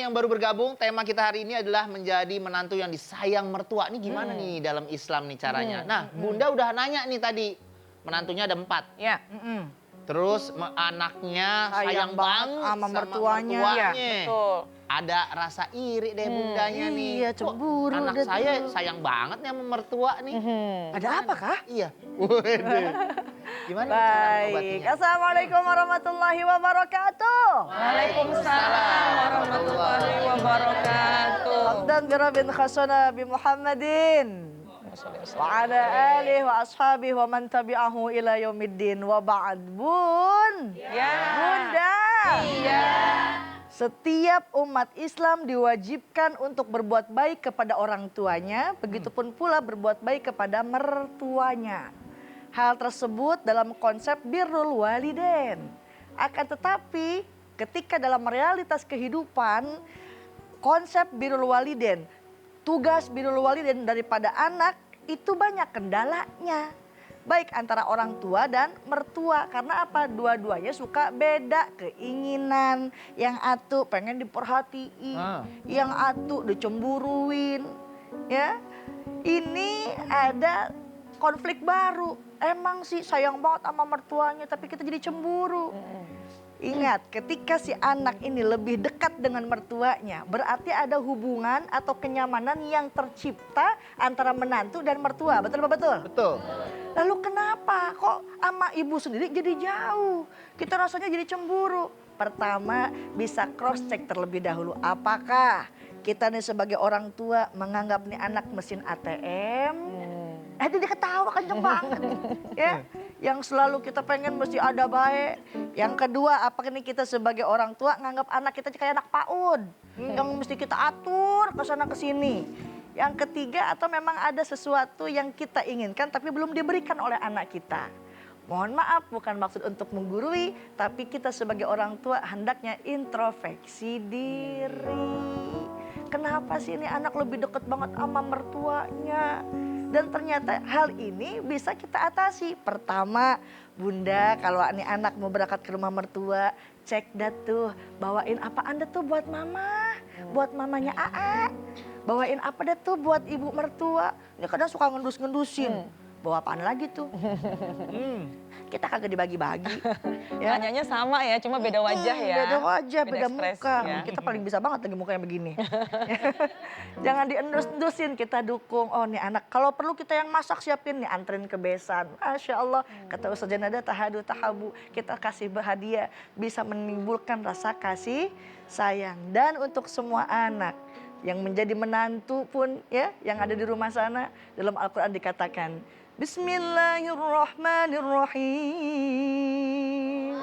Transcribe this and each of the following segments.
yang baru bergabung, tema kita hari ini adalah menjadi menantu yang disayang mertua. Ini gimana nih dalam Islam nih caranya? Nah, Bunda udah nanya nih tadi, menantunya ada 4. Ya. Terus anaknya sayang banget sama mertuanya. Iya, betul. Ada rasa iri deh bundanya nih. Iya, Kok cemburu anak deh saya tuh. sayang banget nih sama mertua nih. Ada apa kah? Iya. Waduh. Gimana cara Baik. mengobatinya? Assalamualaikum warahmatullahi wabarakatuh. Waalaikumsalam warahmatullahi wabarakatuh. Hamdan birabin khasana bi Muhammadin. Wa ala alihi wa ashabihi wa man tabi'ahu ila yaumiddin wa ba'd. Bun. Ya. Bunda. Iya. Setiap umat Islam diwajibkan untuk berbuat baik kepada orang tuanya, begitupun pula berbuat baik kepada mertuanya. Hal tersebut dalam konsep birrul walidain. Akan tetapi ketika dalam realitas kehidupan, konsep birrul walidain, tugas birrul walidain daripada anak itu banyak kendalanya. Baik antara orang tua dan mertua. Karena apa? Dua-duanya suka beda keinginan. Yang atu pengen diperhatiin, yang atu dicemburuin. Ya, ini ada konflik baru. Emang sih sayang banget sama mertuanya, tapi kita jadi cemburu. Ingat, ketika si anak ini lebih dekat dengan mertuanya, berarti ada hubungan atau kenyamanan yang tercipta antara menantu dan mertua. Betul betul? Betul. Lalu kenapa kok sama ibu sendiri jadi jauh? Kita rasanya jadi cemburu. Pertama, bisa cross check terlebih dahulu. Apakah kita nih sebagai orang tua menganggap nih anak mesin ATM? Dia ketawa kenceng banget. Ya, yang selalu kita pengen mesti ada baik. Yang kedua, apakah nih kita sebagai orang tua nganggap anak kita kayak anak PAUD, yang mesti kita atur ke sana ke sini. Yang ketiga, atau memang ada sesuatu yang kita inginkan tapi belum diberikan oleh anak kita. Mohon maaf, bukan maksud untuk menggurui, tapi kita sebagai orang tua hendaknya introspeksi diri. Kenapa sih ini anak lebih dekat banget sama mertuanya? Dan ternyata hal ini bisa kita atasi. Pertama, Bunda, kalau ini anak mau berangkat ke rumah mertua, cek dah tuh, bawain apa Anda tuh buat mama, buat mamanya AA. Bawain apa dah tuh buat ibu mertua. Ini kadang suka ngendus-ngendusin. Bawa apaan lagi tuh? Kita kagak dibagi-bagi. Ya. Nanyanya sama ya, cuma beda wajah ya. Beda wajah, beda ekspresi muka. ya. Kita paling bisa banget lagi mukanya begini. Jangan diendus-endusin, kita dukung. Oh nih anak, kalau perlu kita yang masak siapin nih, anterin ke besan. Masya Allah, kata Ustaz Janada, tahadu tahabu. Kita kasih hadiah, bisa menimbulkan rasa kasih sayang. Dan untuk semua anak yang menjadi menantu pun ya, yang ada di rumah sana, dalam Al-Quran dikatakan, Bismillahirrahmanirrahim.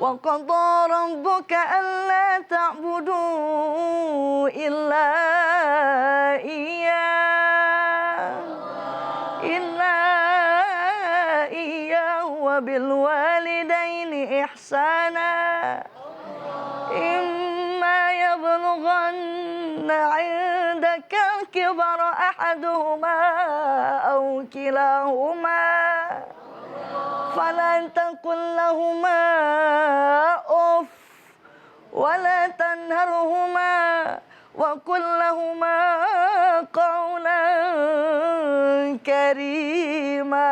Wa qadha rabbuka alla ta'budu illa iyyahu wa bil walidaini ihsana. Imma yablughanna 'indaka al-kibara ahaduhuma aw kilahuma fala taqul lahumā uff wa la tanharhumā wa qul lahumā qawlan karīmā.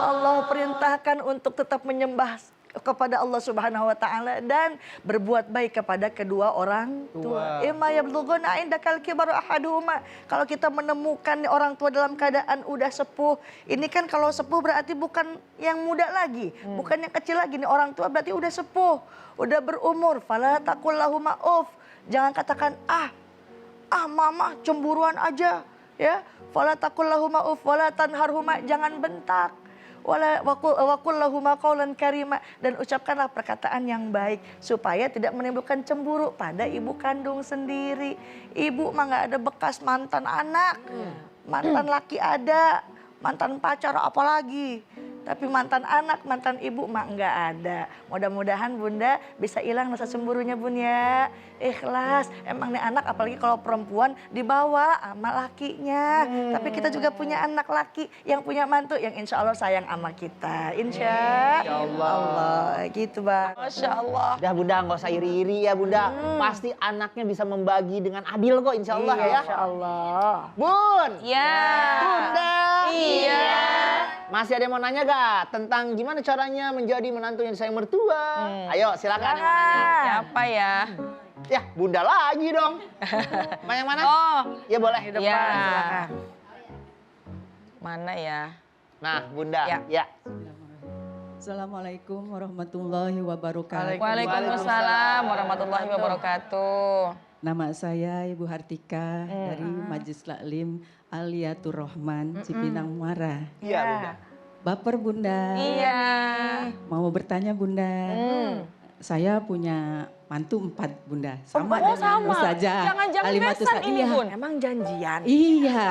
Allah perintahkan untuk tetap menyembah kepada Allah Subhanahu wa taala dan berbuat baik kepada kedua orang tua. Imma yablughanna 'indakal kibaru ahaduhuma. Kalau kita menemukan orang tua dalam keadaan udah sepuh, ini kan kalau sepuh berarti bukan yang muda lagi, bukan yang kecil lagi nih, orang tua berarti udah sepuh, udah berumur. Fala taqul lahumā uff. Jangan katakan mama cemburuan aja, ya. Fala taqul lahumā uff wala tanharhumā, jangan bentak. Wa qul lahumā qawlan karīmā, dan ucapkanlah perkataan yang baik supaya tidak menimbulkan cemburu pada ibu kandung sendiri. Ibu mah nggak ada bekas mantan anak, mantan laki ada, mantan pacar apalagi. Tapi mantan anak, mantan ibu mah enggak ada. Mudah-mudahan Bunda bisa hilang rasa cemburunya Bun ya. Ikhlas. Emang nih anak apalagi kalau perempuan dibawa sama lakinya. Tapi kita juga punya anak laki yang punya mantu yang insya Allah sayang sama kita. Insya Allah. Gitu Bang. Masya Allah. Udah Bunda nggak usah iri-iri ya Bunda. Pasti anaknya bisa membagi dengan adil kok insya Allah Iya, ya. Insya Allah. Bun. Ya. Bunda. Iya. Masih ada yang mau nanya gak tentang gimana caranya menjadi menantu yang disayang mertua? Ayo silakan yang mau nanya. Siapa ya? Ya Bunda lagi dong. Yang mana? Oh, Ya boleh. Di depan, Iya. silakan. mana ya? Nah Bunda. Ya. Ya. Assalamualaikum warahmatullahi wabarakatuh. Waalaikumsalam warahmatullahi wabarakatuh. Nama saya Ibu Hartika dari Majelis Taklim Aliyatur Rahman Cipinang Muara. Iya Bunda. Baper Bunda. Iya. Mau bertanya Bunda. Saya punya mantu 4 Bunda. Sama Oh, dengan sama. Ustazah Jangan-jangan Kalimatus besan ini, Iya. Bun. Emang janjian. Iya.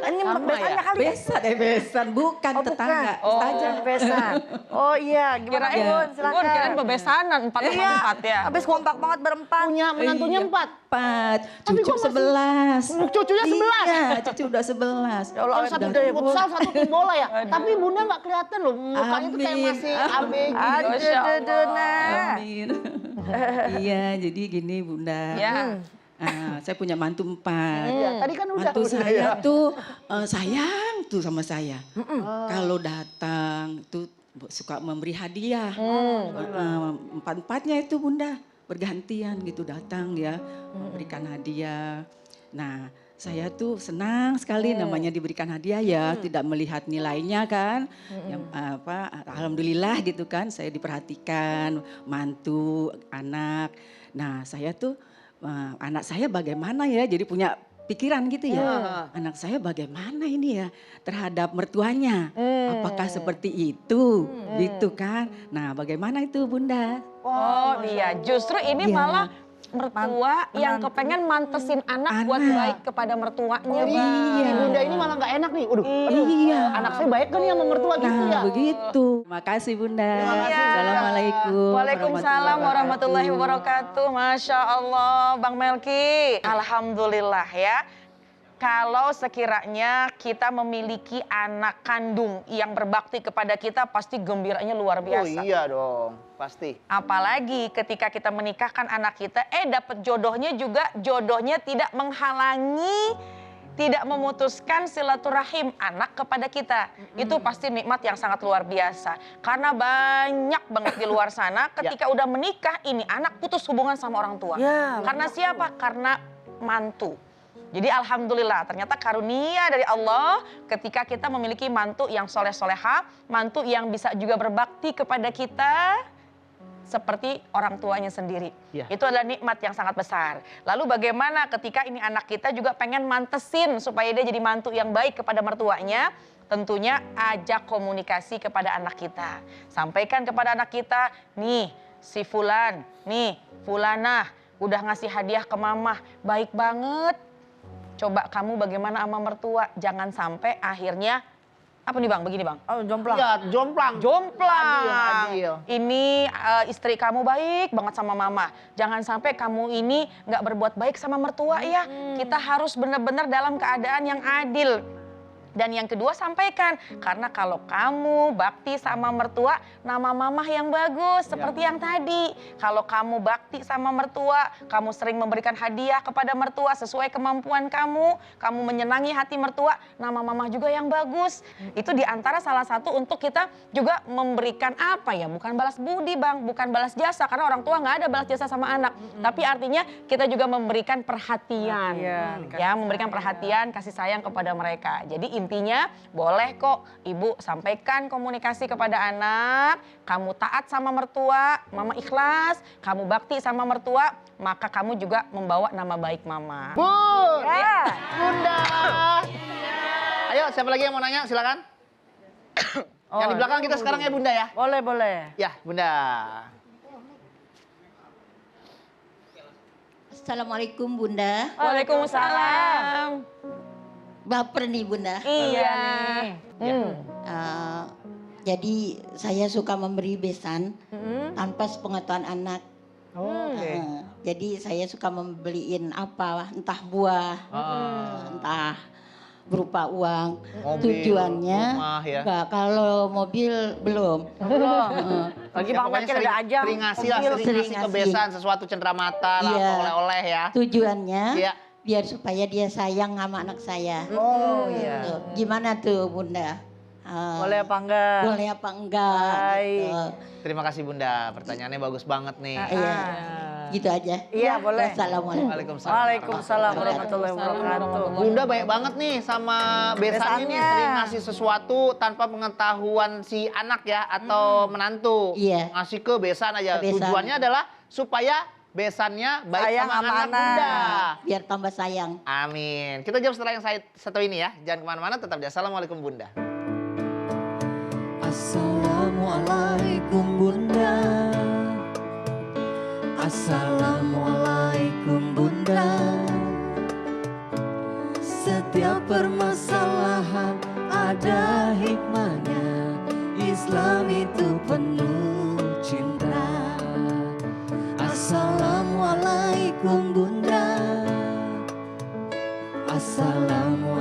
Ini Sama besannya ya? kali ya? Besan bukan Oh, tetangga. bukan. Ustazah. Besan. Oh iya, gimana Kirain, Bun? Silakan. Bun, kirain bebesanan 4 Iya, ya. habis kompak banget berempat. Punya menantunya Iya. 4. 4. Tapi Cucu kok masih- 11. Cucunya 11? Iya, cucu udah 11. Ya Allah, Yang satu udah ya, tim Bun. futsal, satu tim bola ya. Tapi Bunda nggak kelihatan loh, mukanya tuh kayak Amin. masih ABG. Masya Allah. Aduh, Amin. Iya, jadi gini Bunda. Ya. Saya punya mantu 4. Iya, tadi kan udah. Mantu Bunda, saya ya. tuh sayang tuh sama saya. Kalau datang tuh suka memberi hadiah. Empat-empatnya itu Bunda bergantian gitu datang ya, memberikan hadiah. Nah, saya tuh senang sekali namanya diberikan hadiah ya, tidak melihat nilainya kan. Yang alhamdulillah gitu kan, saya diperhatikan, mantu, anak. Nah, saya tuh anak saya bagaimana ya, jadi punya pikiran gitu ya. Anak saya bagaimana ini ya terhadap mertuanya. Apakah seperti itu? Gitu kan. Nah, bagaimana itu Bunda? Oh iya, justru ini Iya. malah mertua yang kepengen mantesin anak buat Anak. baik kepada mertuanya, Bang. Iya. Si Bunda ini malah nggak enak nih. Aduh, Iya. anak saya baik kan ya sama mertua gitu Nah, ya. begitu. Makasih Bunda. Terima kasih. Assalamualaikum. Waalaikumsalam warahmatullahi wabarakatuh. Masya Allah, Bang Melki. Alhamdulillah ya. Kalau sekiranya kita memiliki anak kandung yang berbakti kepada kita, pasti gembiranya luar Oh biasa. iya dong, pasti. Apalagi ketika kita menikahkan anak kita, dapat jodohnya juga, jodohnya tidak menghalangi, tidak memutuskan silaturahim anak kepada kita. Itu pasti nikmat yang sangat luar biasa. Karena banyak banget di luar sana ketika udah menikah, ini anak putus hubungan sama orang tua. Ya, Karena siapa? Karena mantu. Jadi alhamdulillah ternyata karunia dari Allah ketika kita memiliki mantu yang soleh-soleha, mantu yang bisa juga berbakti kepada kita seperti orang tuanya sendiri. Ya. Itu adalah nikmat yang sangat besar. Lalu bagaimana ketika ini anak kita juga pengen mantesin supaya dia jadi mantu yang baik kepada mertuanya? Tentunya ajak komunikasi kepada anak kita. Sampaikan kepada anak kita, nih si Fulan, nih Fulanah udah ngasih hadiah ke mama, baik banget. Coba kamu bagaimana sama mertua, jangan sampai akhirnya, apa nih Bang, begini Bang. Oh, jomplang. Ya, jomplang. Jomplang. Adil. Ini istri kamu baik banget sama mama. Jangan sampai kamu ini nggak berbuat baik sama mertua ya. Kita harus benar-benar dalam keadaan yang adil. Dan yang kedua sampaikan, karena kalau kamu bakti sama mertua, nama mamah yang bagus seperti yang tadi. Kalau kamu bakti sama mertua, kamu sering memberikan hadiah kepada mertua sesuai kemampuan kamu menyenangi hati mertua, nama mamah juga yang bagus. Itu diantara salah satu untuk kita juga memberikan apa ya, bukan balas budi Bang, bukan balas jasa, karena orang tua nggak ada balas jasa sama anak. Tapi artinya kita juga memberikan perhatian, ya memberikan perhatian, kasih sayang kepada mereka. Jadi intinya boleh kok ibu sampaikan komunikasi kepada anak, kamu taat sama mertua, mama ikhlas, kamu bakti sama mertua, maka kamu juga membawa nama baik mama. Bun, Ya. Bunda. Ayo, siapa lagi yang mau nanya? Silakan. Yang di belakang kita sekarang ya Bunda ya. Boleh, boleh. Ya, Bunda. Assalamualaikum Bunda. Waalaikumsalam. Baper nih Bunda. Iya. Eh, Jadi saya suka memberi besan tanpa sepengetahuan anak. Oke. Jadi saya suka membeliin apa, entah buah, entah berupa uang. Mobil, Tujuannya rumah ya. enggak, kalau mobil belum. Belum. Lagi Ya, Bang pokoknya Michael udah ajang. sering ngasih lah, mobil. sering ngasih Sering kebiasaan sesuatu cenderamata lah, Iya. apa oleh-oleh ya. Tujuannya Iya. biar supaya dia sayang sama anak saya. Oh iya. Tuh, gimana tuh Bunda? Boleh apa enggak? Boleh apa enggak? Baik. Gitu. Terima kasih Bunda, pertanyaannya bagus banget nih. Iya. Gitu aja. Iya, boleh. Assalamualaikum. Waalaikumsalam. Waalaikumsalam warahmatullahi wabarakatuh. Bunda baik banget nih sama besannya nih, Besannya. sering ngasih sesuatu tanpa pengetahuan si anak ya atau menantu. Iya. Ngasih ke besan aja. Ke besan. Tujuannya adalah supaya besannya baik Sayang sama sama anak anak. Bunda. Biar tambah sayang. Amin. Kita jawab setelah yang satu ini ya. Jangan kemana-mana, tetap di Assalamualaikum Bunda. Assalamualaikum Bunda. Assalamualaikum Bunda. Setiap permasalahan ada hikmahnya. Islam itu penuh cinta. Assalamualaikum Bunda. Assalamualaikum